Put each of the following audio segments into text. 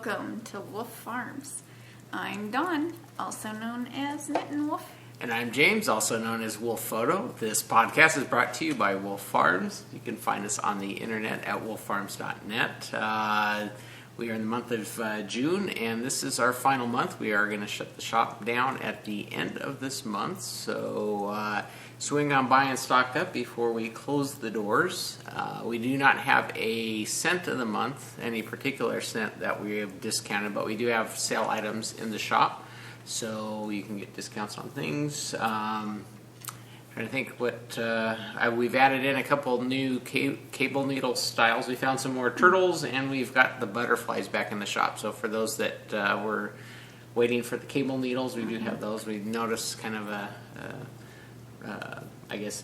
welcome to Wolfe Farms. I'm Dawn, also known as Knittin' Wolf. And I'm James, also known as Wolf Photo. This podcast is brought to you by Wolfe Farms. You can find us on the internet at wolffarms.net. We are in the month of June, and this is our final month. We are going to shut the shop down at the end of this month, so swing on by and stock up before we close the doors. We do not have a scent of the month, any particular scent that we have discounted, but we do have sale items in the shop, so you can get discounts on things. Trying to think what we've added in a couple new cable needle styles. We found some more turtles, and we've got the butterflies back in the shop. So for those that were waiting for the cable needles, we do have those. We noticed kind of a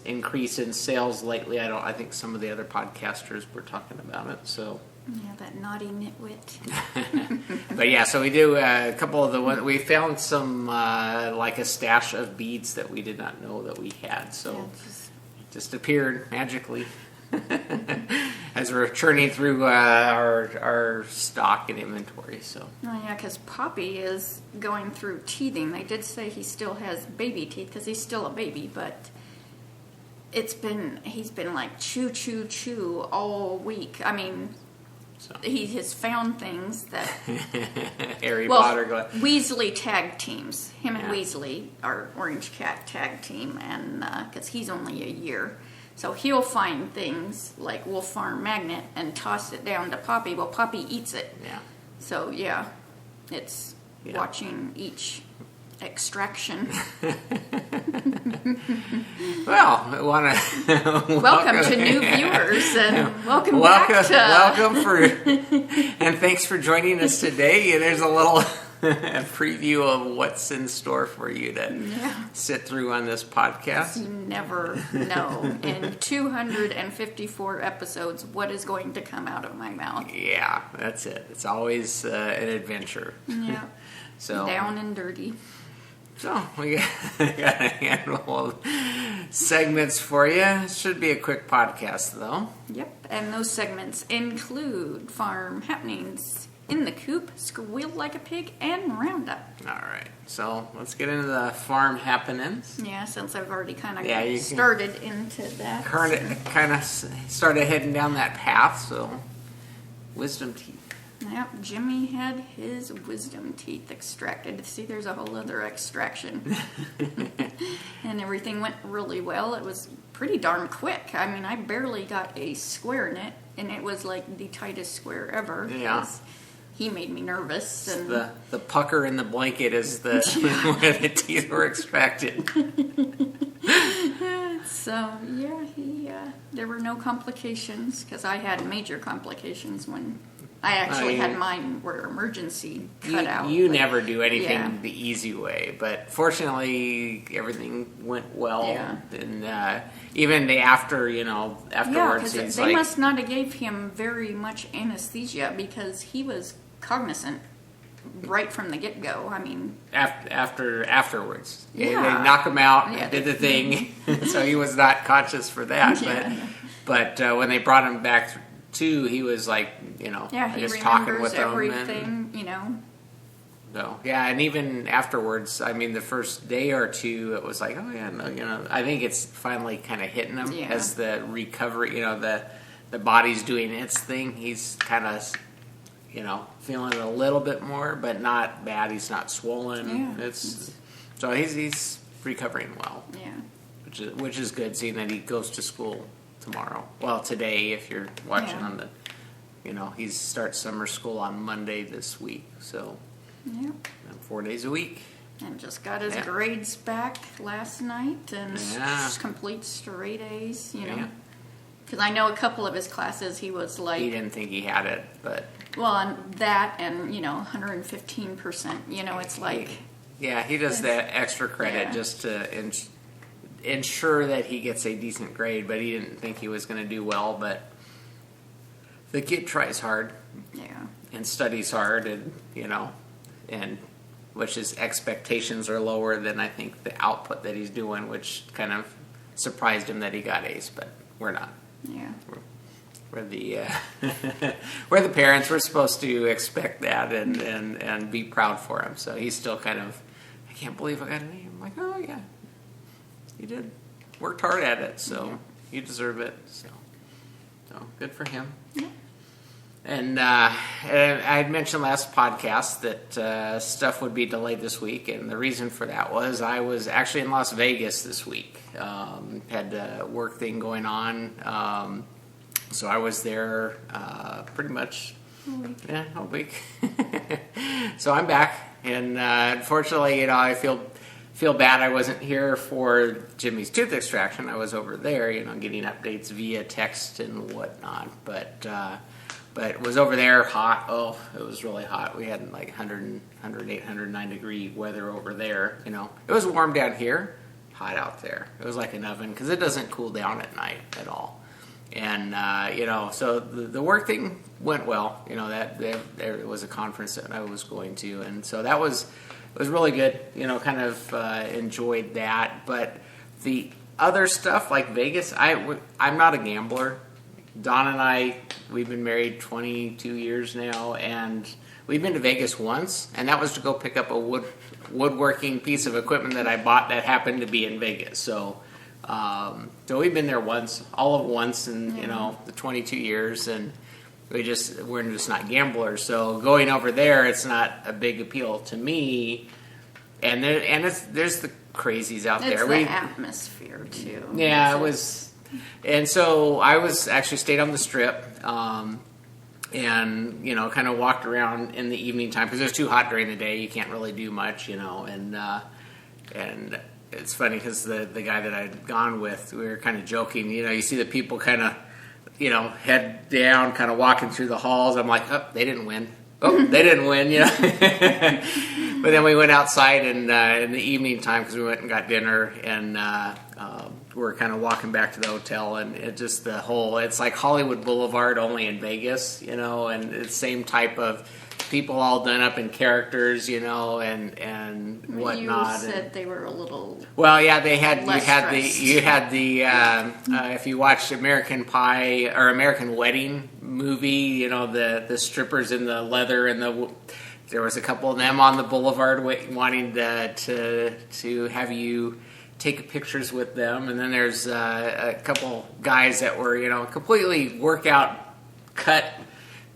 increase in sales lately. I think some of the other podcasters were talking about it. So. Yeah, that naughty nitwit. But yeah, so we do a couple of the ones. We found some, like a stash of beads that we did not know that we had. So it just appeared magically as we're churning through our stock and inventory. So. Oh yeah, because Poppy is going through teething. They did say he still has baby teeth because he's still a baby, but he's been like chew all week. I mean. So. He has found things that Harry Potter Weasley tag teams. Him and Weasley are Orange Cat tag team, and because he's only a year, so he'll find things like Wolf Farm magnet and toss it down to Poppy. Well, Poppy eats it. Yeah. So it's watching each extraction. Well, I want to welcome to new viewers and welcome back to and thanks for joining us today. There's a little preview of what's in store for you to sit through on this podcast. You never know in 254 episodes what is going to come out of my mouth. Yeah, that's it. It's always an adventure. Yeah. So down and dirty. So, we got a handful of segments for you. It should be a quick podcast, though. Yep, and those segments include farm happenings, in the coop, squeal like a pig, and roundup. All right, so let's get into the farm happenings. Yeah, since I've already kind of started into that. Kind of started heading down that path, so wisdom teeth. Yep, Jimmy had his wisdom teeth extracted. See, there's a whole other extraction. And everything went really well. It was pretty darn quick. I mean, I barely got a square in it, and it was like the tightest square ever. Yeah. He made me nervous. And the pucker in the blanket is where the teeth were extracted. So, there were no complications, because I had major complications when... I actually had mine were emergency cut out. You never do anything the easy way, but fortunately everything went well. Yeah. And even afterwards, because they must not have gave him very much anesthesia because he was cognizant right from the get-go. I mean, afterwards, they knock him out, did the thing, so he was not conscious for that. Yeah. But when they brought him back. Too, he was like, he just talking with them. Everything, So, and even afterwards, I mean, the first day or two, it was like, I think it's finally kind of hitting him as the recovery, the body's doing its thing. He's kind of, feeling a little bit more, but not bad. He's not swollen. Yeah. So he's recovering well. Yeah. Which is good, seeing that he goes to school tomorrow. Well, today, if you're watching on the, he starts summer school on Monday this week, so 4 days a week. And just got his grades back last night, and complete straight A's, Because I know a couple of his classes, he was like... He didn't think he had it, but... Well, and that, and, 115%, it's like... Yeah, he does that extra credit just to... ensure that he gets a decent grade, but he didn't think he was going to do well. But the kid tries hard, and studies hard, and and which his expectations are lower than I think the output that he's doing, which kind of surprised him that he got A's, but we're not. Yeah. where the where the parents were supposed to expect that and be proud for him. So he's still kind of, I can't believe I got an A. I'm like, oh yeah, you did, worked hard at it, so you deserve it. So good for him. Yeah. And I had mentioned last podcast that stuff would be delayed this week, and the reason for that was I was actually in Las Vegas this week. Had a work thing going on, so I was there pretty much all week. So I'm back, and unfortunately, I feel bad I wasn't here for Jimmy's tooth extraction. I was over there, getting updates via text and whatnot, but it was over there hot. Oh, it was really hot. We had like 108, 109 degree weather over there. It was warm down here, hot out there. It was like an oven because it doesn't cool down at night at all. And, so the work thing went well. There was a conference that I was going to. And so that was really good. Kind of enjoyed that. But the other stuff like Vegas, I'm not a gambler. Don and I, we've been married 22 years now, and we've been to Vegas once, and that was to go pick up a woodworking piece of equipment that I bought that happened to be in Vegas. So we've been there all of once in the 22 years, and we're just not gamblers. So going over there, it's not a big appeal to me. And there's the crazies out there. It's the atmosphere too. Yeah, it was. And so I was actually stayed on the Strip, and kind of walked around in the evening time because it was too hot during the day. You can't really do much, and it's funny because the guy that I'd gone with, we were kind of joking. You see the people kind of, head down, kind of walking through the halls. I'm like, oh, they didn't win. Oh, they didn't win, But then we went outside in the evening time because we went and got dinner, and we're kind of walking back to the hotel, and it just it's like Hollywood Boulevard only in Vegas, and it's same type of people all done up in characters, and whatnot. You said they were a little. Well, yeah, they had. You had the if you watched American Pie or American Wedding movie, the strippers in the leather and there was a couple of them on the boulevard wanting to have you take pictures with them, and then there's a couple guys that were completely workout cut.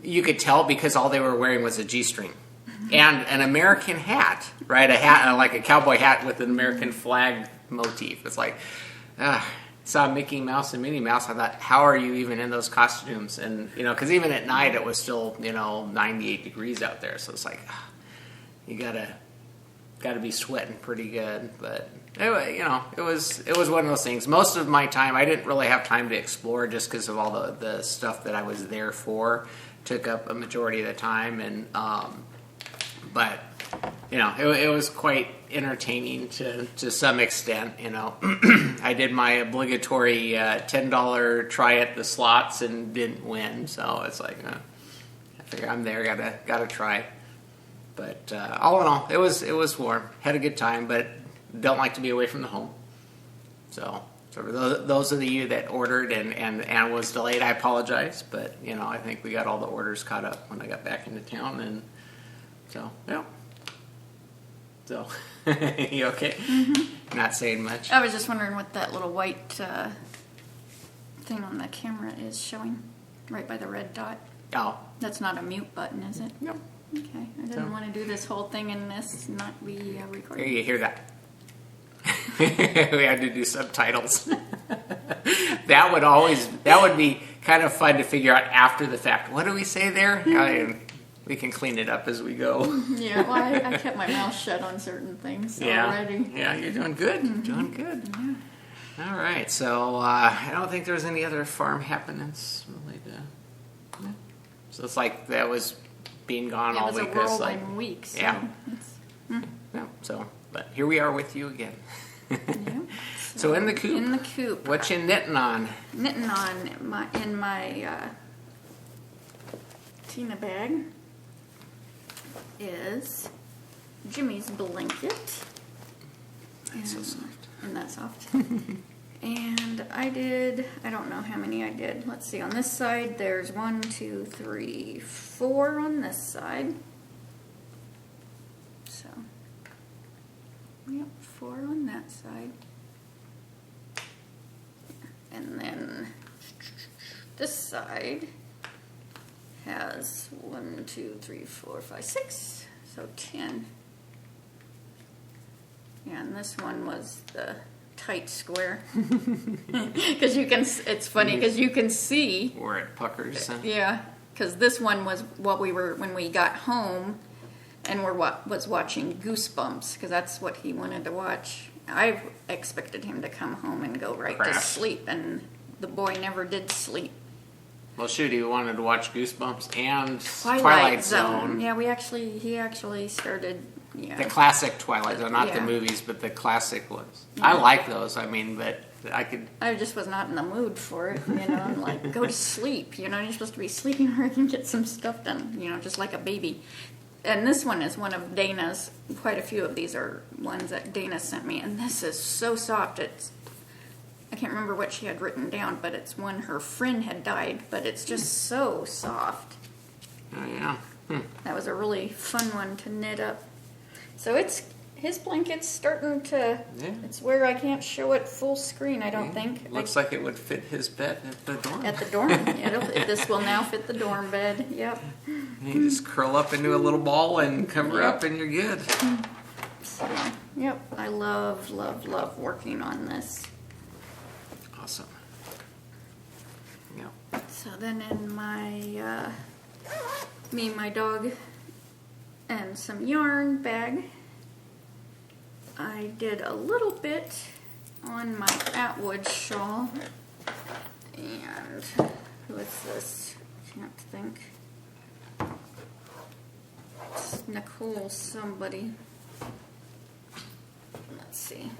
You could tell because all they were wearing was a G-string and an American hat, right? A hat like a cowboy hat with an American flag motif. It's like, saw Mickey Mouse and Minnie Mouse. I thought, how are you even in those costumes? And because even at night it was still 98 degrees out there, so it's like you gotta be sweating pretty good. But anyway, it was one of those things. Most of my time I didn't really have time to explore just because of all the stuff that I was there for. Took up a majority of the time, and but it was quite entertaining to some extent. I did my obligatory $10 try at the slots and didn't win, so it's like I figure I'm there, gotta try. But all in all, it was warm. Had a good time, but don't like to be away from the home. So for those of you that ordered and was delayed, I apologize. But I think we got all the orders caught up when I got back into town, and so yeah. So you okay? Mm-hmm. Not saying much. I was just wondering what that little white thing on the camera is showing, right by the red dot. Oh, that's not a mute button, is it? No. Okay, I didn't want to do this whole thing and this not be recorded. Here, you hear that? We had to do subtitles. That would be kind of fun to figure out after the fact. What do we say there? We can clean it up as we go. Yeah, well, I kept my mouth shut on certain things already. Yeah, you're doing good. Mm-hmm. Doing good. Yeah. All right, so I don't think there's any other farm happenings really. So it's like that was being gone all week. It was a whirlwind week. So yeah. So, but here we are with you again. Yeah. So in the coop. In the coop. What you knitting on? Knitting on in my Tina bag is Jimmy's blanket. That's so soft. Isn't that soft? And I don't know how many I did. Let's see, on this side, there's 1, 2, 3, 4 on this side. So, yep, 4 on that side. And then this side has 1, 2, 3, 4, 5, 6, so 10. Yeah, and this one was the tight square. Because it's funny because you can see where it puckers. Yeah, because this one was when we got home and was watching Goosebumps, because that's what he wanted to watch. I expected him to come home and go right to sleep, and the boy never did sleep. Well, shoot, he wanted to watch Goosebumps and Twilight Zone. Yeah, he actually started. Yeah. The classic Twilight Zone, not the movies, but the classic ones. Yeah. I like those. I mean, but I just was not in the mood for it, I'm like, go to sleep, you're supposed to be sleeping where I can get some stuff done, just like a baby. And this one is one of Dana's. Quite a few of these are ones that Dana sent me, and this is so soft. I can't remember what she had written down, but it's one her friend had died, but it's just so soft. Oh, yeah. That was a really fun one to knit up. So his blanket's starting to, it's where I can't show it full screen, I don't think. Looks like it would fit his bed at the dorm. At the dorm. This will now fit the dorm bed, yep. You just curl up into a little ball and cover up and you're good. So, yep, I love, love, love working on this. Awesome. Yep. So then in my, me, my dog, and some yarn bag, I did a little bit on my Atwood shawl. And what's this? Can't think. It's Nicole somebody. Let's see.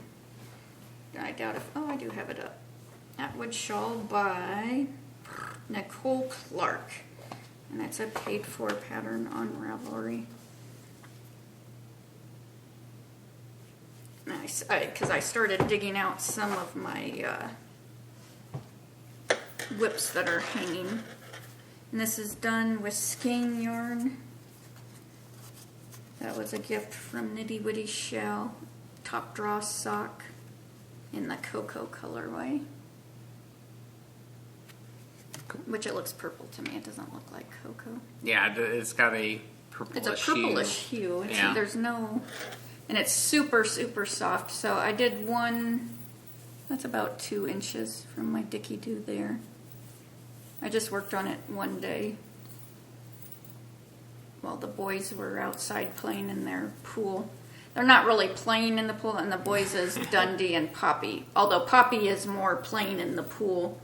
I doubt if, I do have it up. Atwood shawl by Nicole Clark. And it's a paid for pattern on Ravelry. Nice, because I started digging out some of my whips that are hanging. And this is done with skein yarn. That was a gift from Nitty Witty Shell. Top draw sock in the cocoa colorway. Cool. Which it looks purple to me. It doesn't look like cocoa. Yeah, it's got a purplish hue. It's a purplish hue. There's no... And it's super, super soft. So I did one, that's about 2 inches from my Dickie-Doo there. I just worked on it one day while the boys were outside playing in their pool. They're not really playing in the pool, and the boys is Dundee and Poppy. Although Poppy is more playing in the pool.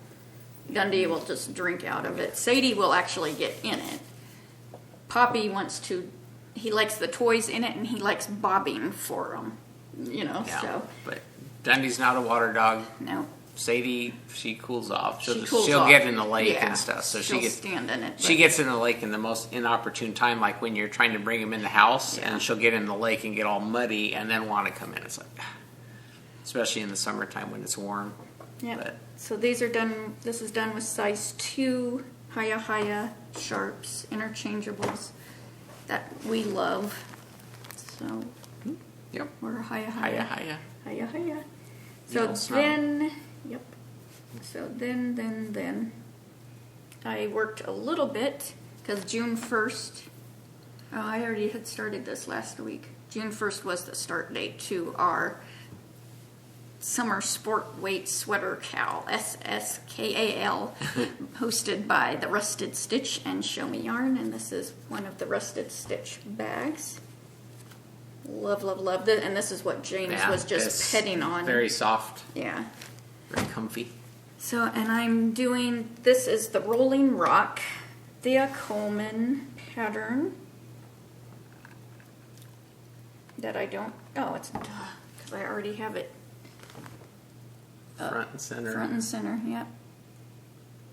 Dundee will just drink out of it. Sadie will actually get in it. Poppy he likes the toys in it, and he likes bobbing for them, so. But Dundee's not a water dog. No. Sadie, she cools off. She'll get in the lake and stuff. So she'll stand in it. She gets in the lake in the most inopportune time, like when you're trying to bring him in the house, and she'll get in the lake and get all muddy and then want to come in. It's like, especially in the summertime when it's warm. Yeah. So these are done, this is done with size 2 Haya sharps, interchangeables that we love. So, yep. We're Haya. So then, So then, I worked a little bit because June 1st, I already had started this last week. June 1st was the start date to our Summer Sport Weight Sweater Cal, SSKAL, hosted by the Rusted Stitch and Show Me Yarn, and this is one of the Rusted Stitch bags. Love, love, love. And this is what James was just petting on. Very soft. Yeah. Very comfy. So, and I'm doing, this is the Rolling Rock, Thea Coleman pattern. That I don't, it's, because I already have it. Front and center. Front and center, yep.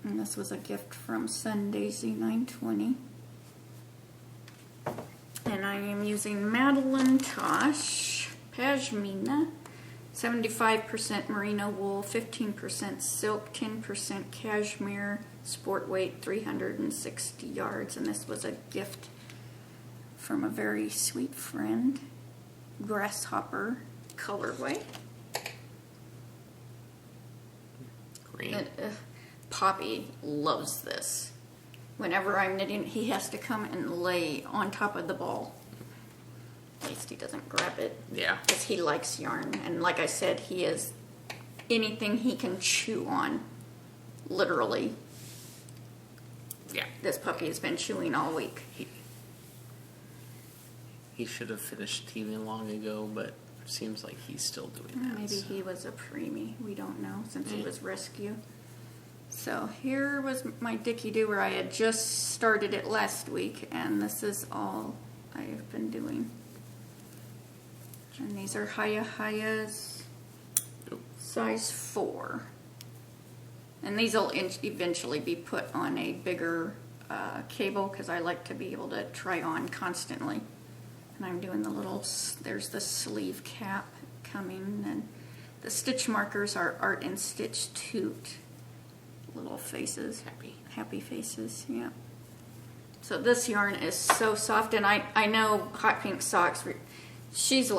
And this was a gift from Sun Daisy 920. And I am using Madeline Tosh Pashmina. 75% merino wool, 15% silk, 10% cashmere, sport weight 360 yards. And this was a gift from a very sweet friend, grasshopper colorway. Green. And, Poppy loves this. Whenever I'm knitting, he has to come and lay on top of the ball. At least he doesn't grab it. Yeah. Because he likes yarn. And like I said, he is anything he can chew on. Literally. Yeah. This puppy has been chewing all week. He should have finished teething long ago, but it seems like he's still doing that. Maybe so. he was a preemie. We don't know, since he was rescue. So here was my Dicky-Doo where I had just started it last week, and this is all I have been doing. And these are Hayas, size 4. And these will eventually be put on a bigger cable because I like to be able to try on constantly. And I'm doing the little, there's the sleeve cap coming, and the stitch markers are Art and Stitch Toot. Little faces. Happy faces, yeah. So this yarn is so soft, and I know Hot Pink Socks, she's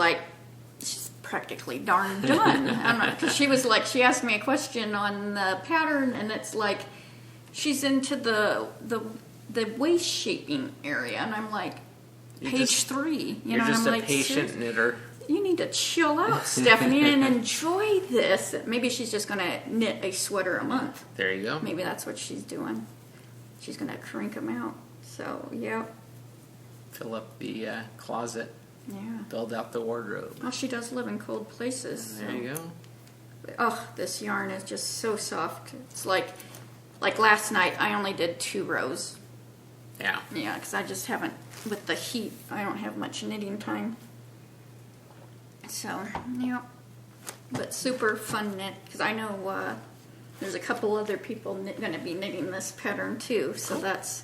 practically darn done. I'm not, because she asked me a question on the pattern, and it's like, she's into the waist shaping area, and I'm like, page 3. You're just a patient knitter. You need to chill out, Stephanie, and enjoy this. Maybe she's just going to knit a sweater a month. There you go. Maybe that's what she's doing. She's going to crank them out. So, yeah. Fill up the closet. Yeah. Build out the wardrobe. Well, she does live in cold places. There you go. Oh, this yarn is just so soft. It's like last night, I only did 2 rows. Yeah. Yeah, because I just haven't, with the heat, I don't have much knitting time. So, yeah. But super fun knit, because I know there's a couple other people going to be knitting this pattern too, so that's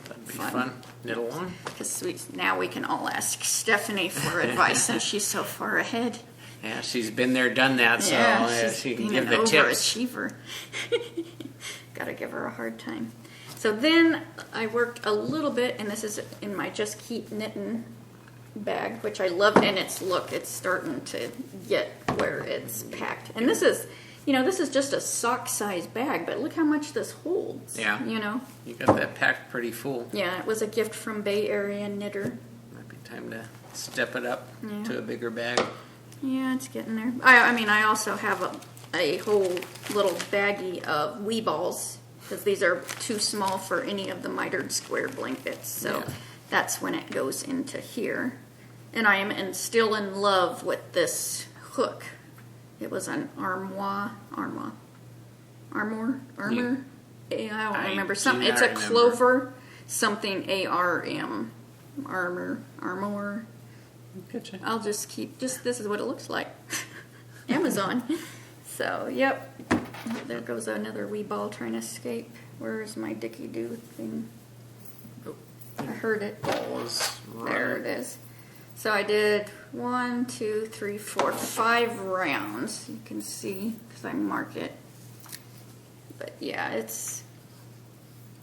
That'd be fun. Knit along. Because now we can all ask Stephanie for advice since she's so far ahead. Yeah, she's been there, done that, so she's she can being give an the tips. overachiever. Gotta give her a hard time. So then I worked a little bit, and this is in my Just Keep Knitting bag, which I love, and its look. It's starting to get where it's packed. And this is, this is just a sock size bag, but look how much this holds. Yeah. You got that packed pretty full. Yeah, it was a gift from Bay Area Knitter. Might be time to step it up to a bigger bag. Yeah, it's getting there. I also have a whole little baggie of wee balls, because these are too small for any of the mitered square blankets. So that's when it goes into here. And I am still in love with this hook. It was an armor. I don't remember something. It's a clover something ARM. Armor. Gotcha. I'll just keep, this is what it looks like. Amazon. So, yep. There goes another wee ball trying to escape. Where's my Dicky-Doo thing? Oh, I heard it. There it is. So I did 1, 2, 3, 4, 5 rounds. You can see, because I mark it. But yeah, it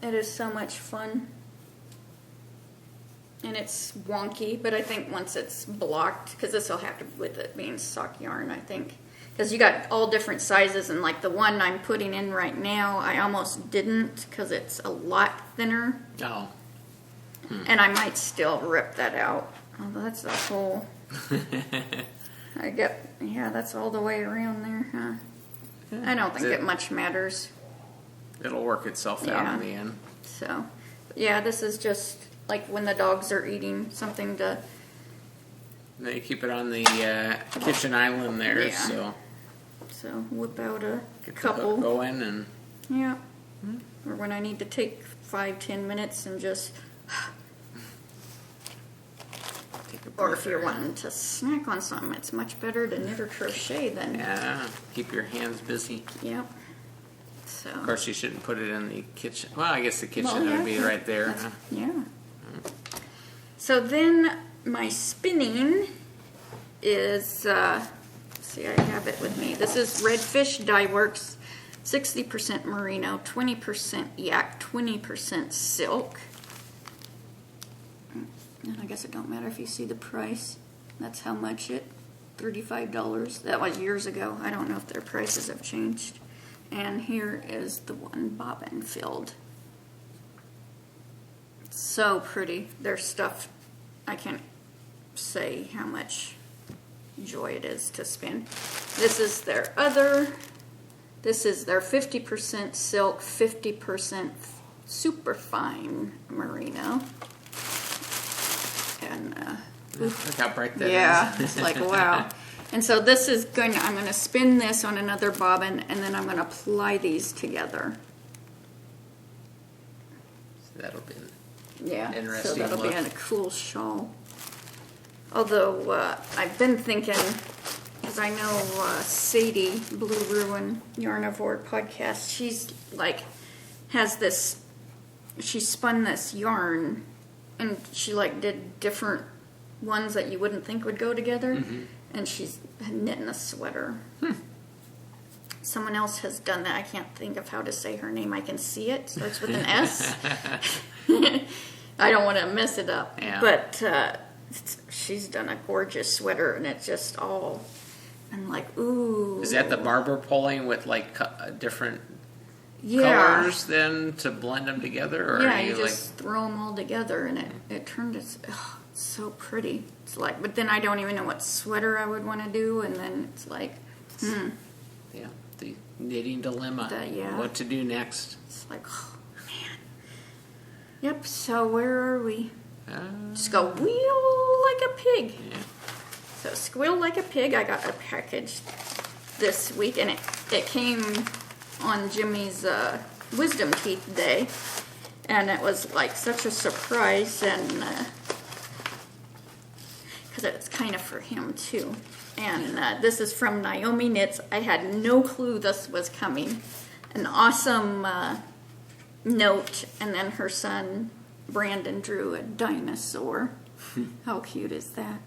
is so much fun. And it's wonky, but I think once it's blocked, because this will have to, with it being sock yarn, I think. Because you got all different sizes, and like the one I'm putting in right now, I almost didn't, because it's a lot thinner. Oh. And I might still rip that out. Oh, that's the whole. That's all the way around there, huh? I don't think it much matters. It'll work itself out in the end. So, yeah, this is just like when the dogs are eating something to. Then you keep it on the kitchen island there, so whip out a get couple. The hook going and. Yeah. Or when I need to take 5-10 minutes and just. Or if you're wanting to snack on something, it's much better to knit or crochet than. Yeah, keep your hands busy. Yep. So. Of course, you shouldn't put it in the kitchen. Well, I guess the kitchen would be right there. Huh? Yeah. So then my spinning is see, I have it with me. This is Redfish Dye Works, 60% merino, 20% yak, 20% silk. And I guess it don't matter if you see the price. That's how much it, $35. That was years ago. I don't know if their prices have changed. And here is the one bobbin filled. So pretty. Their stuff, I can't say how much joy it is to spin. This is their 50% silk, 50% super fine merino. And look how bright that is. yeah, it's like wow. And so this is I'm going to spin this on another bobbin, and then I'm going to apply these together. So that'll be interesting. So that'll look. be a cool shawl. Although I've been thinking, because I know Sadie, Blue Ruin Yarnivore podcast, she's like she spun this yarn, and she like did different ones that you wouldn't think would go together. Mm-hmm. And she's knitting a sweater. Someone else has done that. I can't think of how to say her name. I can see it. Starts with an S. I don't want to mess it up. Yeah. But she's done a gorgeous sweater, and it's just all, I'm like, ooh. Is that the barber pulling with like different colors then to blend them together? Or yeah, you just throw them all together, and it turned it's so pretty. It's like, but then I don't even know what sweater I would want to do, and then it's like, yeah, the knitting dilemma. What to do next? It's like, oh man. Yep. So where are we? Just go wheel like a pig. Yeah. So Squeal Like a Pig. I got a package this week, and it came on Jimmy's wisdom teeth day, and it was like such a surprise, and because it's kind of for him too. And this is from Naomiknits. I had no clue this was coming. An awesome note, and then her son Brandon drew a dinosaur. How cute is that?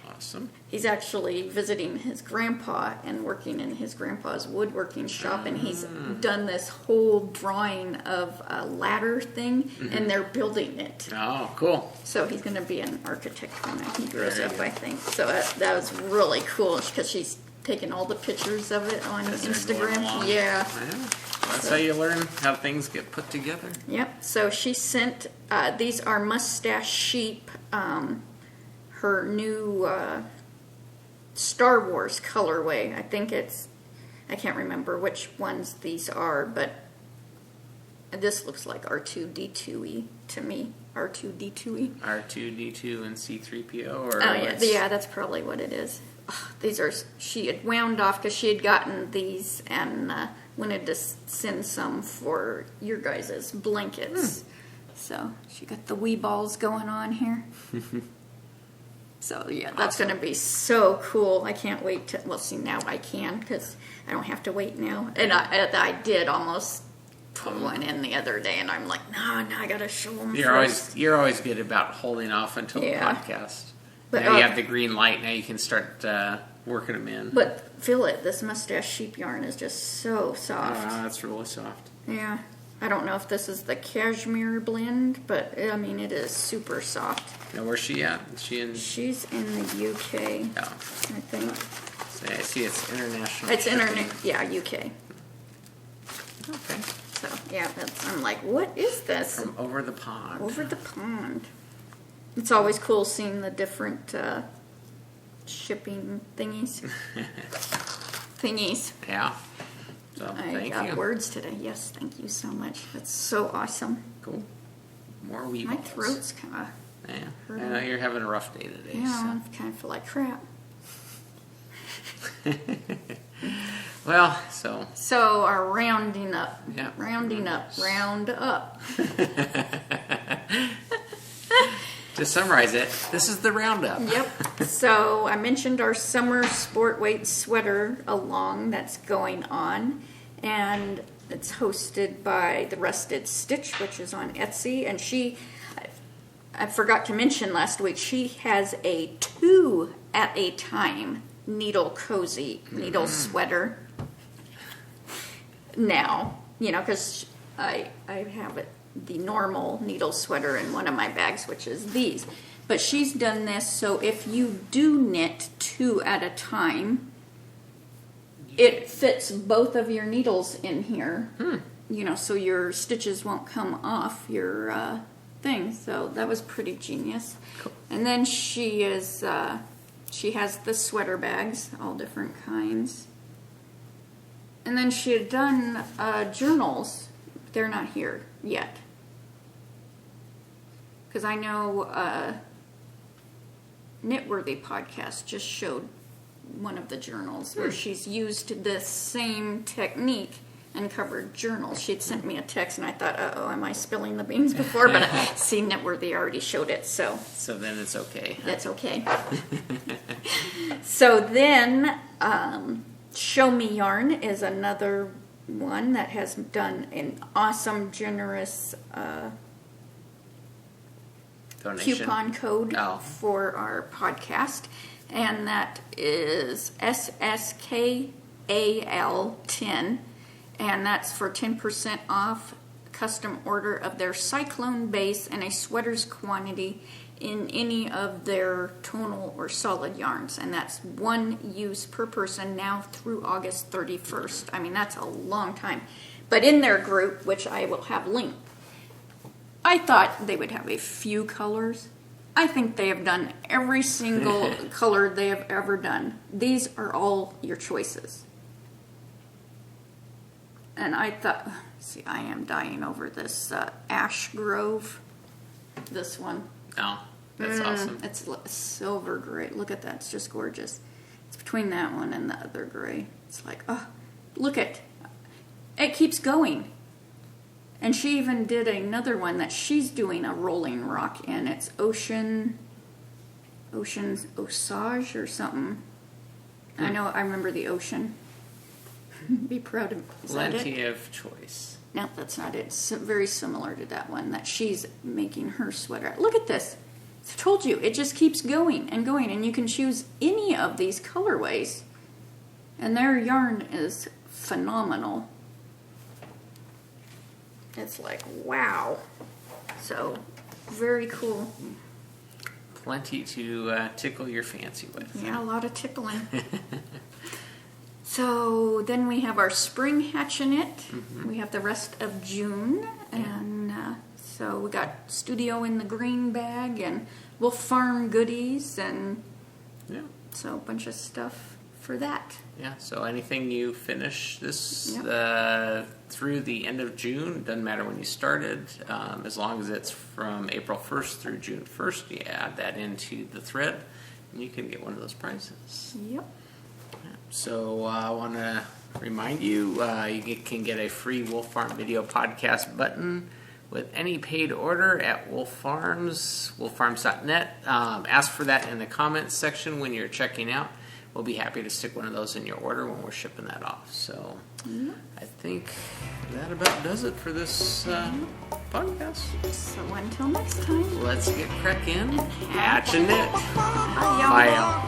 Awesome. He's actually visiting his grandpa and working in his grandpa's woodworking shop, and he's done this whole drawing of a ladder thing, and they're building it. Oh, cool. So he's going to be an architect when he grows up, I think. So that was really cool, because she's taken all the pictures of it on Instagram. Yeah. That's how you learn how things get put together. Yep. So she sent, these are Mustache Sheep, her new Star Wars colorway. I think I can't remember which ones these are, but this looks like R2-D2-y to me. R2-D2-y. R2-D2 and C-3PO? Or yeah, that's probably what it is. These are, she had wound off because she had gotten these and wanted to send some for your guys' blankets. So she got the wee balls going on here. So yeah, that's going to be so cool. I can't wait to, well, see, now I can, because I don't have to wait now. And I did almost put one in the other day, and I'm like, no, I got to show them first. You're always good about holding off until the podcast. But now you have the green light, now you can start working them in. But feel it, this Mustache Sheep yarn is just so soft. That's really soft. Yeah. I don't know if this is the cashmere blend, but I mean, it is super soft. Now, where's she at? She's in the UK, I think. So I see it's international. It's UK. Okay. So, yeah, I'm like, what is this? From over the pond. Over the pond. It's always cool seeing the different shipping thingies. Yeah. So, I got words today. Yes, thank you so much. That's so awesome. Cool. More wee My balls. throat's kind of hurting. I know you're having a rough day today. Yeah, I kind of feel like crap. Well, So our rounding up. Yeah. Round up. To summarize it, this is the roundup. Yep. So I mentioned our summer sport weight sweater along that's going on, and it's hosted by the Rusted Stitch, which is on Etsy, and I forgot to mention last week, she has a 2 at a time needle cozy, needle sweater now, because I have the normal needle sweater in one of my bags, which is these. But she's done this, so if you do knit 2 at a time, it fits both of your needles in here, so your stitches won't come off your thing. So that was pretty genius. Cool. And then she has the sweater bags, all different kinds. And then she had done journals. They're not here yet. Because I know Knitworthy podcast just showed one of the journals where she's used the same technique and covered journals. She'd sent me a text and I thought, uh-oh, am I spilling the beans before? But see, Knitworthy already showed it, so. So then it's okay. That's okay. So then, Show Me Yarn is another one that has done an awesome, generous Donation. coupon code Oh. for our podcast, and that is SSKAL10, and that's for 10% off custom order of their Cyclone base and a sweater's quantity in any of their tonal or solid yarns, and that's 1 use per person now through August 31st. I mean, that's a long time. But in their group, which I will have linked, I thought they would have a few colors. I think they have done every single color they have ever done. These are all your choices. And I thought, see, I am dying over this Ash Grove. This one. Oh, that's awesome. It's silver gray. Look at that. It's just gorgeous. It's between that one and the other gray. It's like, oh, look at it. Keeps going. And she even did another one that she's doing a rolling rock in. It's Ocean's Osage or something. I know, I remember the ocean. Be proud of is that it? Plenty of choice. No, that's not it. It's very similar to that one that she's making her sweater. Look at this. I told you, it just keeps going and going, and you can choose any of these colorways. And their yarn is phenomenal. It's like, wow. So, very cool. Plenty to tickle your fancy with. Yeah, a lot of tickling. So then we have our spring hatchinette. We have the rest of June, and so we got Studio in the green bag and Wolfe Farm goodies, and so a bunch of stuff for that. Yeah, so anything you finish this through the end of June, doesn't matter when you started, as long as it's from April 1st through June 1st, you add that into the thread, and you can get one of those prizes. Yep. So I want to remind you, you can get a free Wolfe Farm Video Podcast button with any paid order at Wolfe Farms, wolfefarms.net. Ask for that in the comments section when you're checking out. We'll be happy to stick one of those in your order when we're shipping that off. So I think that about does it for this podcast. So until next time. Let's get cracking. Hatch and knit. Bye, y'all. Bye, y'all.